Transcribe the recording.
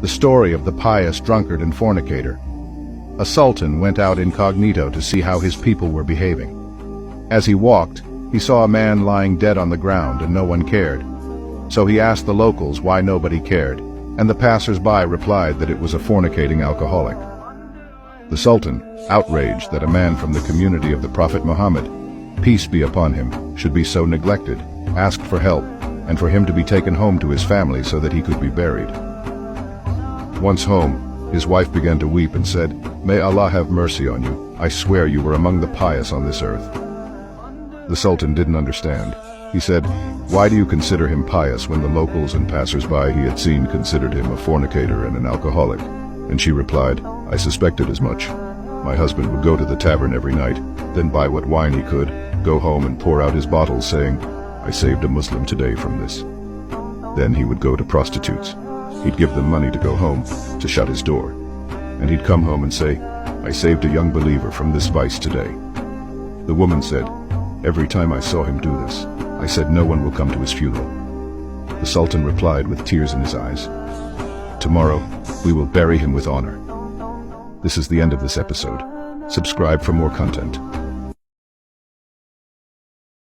The story of the pious drunkard and fornicator. A sultan went out incognito to see how his people were behaving. As he walked, he saw a man lying dead on the ground and no one cared. So he asked the locals why nobody cared, and the passers-by replied that it was a fornicating alcoholic. The Sultan, outraged that a man from the community of the Prophet Muhammad, peace be upon him, should be so neglected, asked for help, and for him to be taken home to his family so that he could be buried. Once home, his wife began to weep and said, "May Allah have mercy on you. I swear you were among the pious on this earth." The Sultan didn't understand. He said, "Why do you consider him pious when the locals and passers-by he had seen considered him a fornicator and an alcoholic?" And she replied, "I suspected as much. My husband would go to the tavern every night, then buy what wine he could, go home and pour out his bottles, saying, 'I saved a Muslim today from this.' Then he would go to prostitutes. He'd give them money to go home, to shut his door. And he'd come home and say, 'I saved a young believer from this vice today.' The woman said, 'Every time I saw him do this, I said no one will come to his funeral.' The Sultan replied with tears in his eyes, 'Tomorrow, we will bury him with honor.'" This is the end of this episode. Subscribe for more content.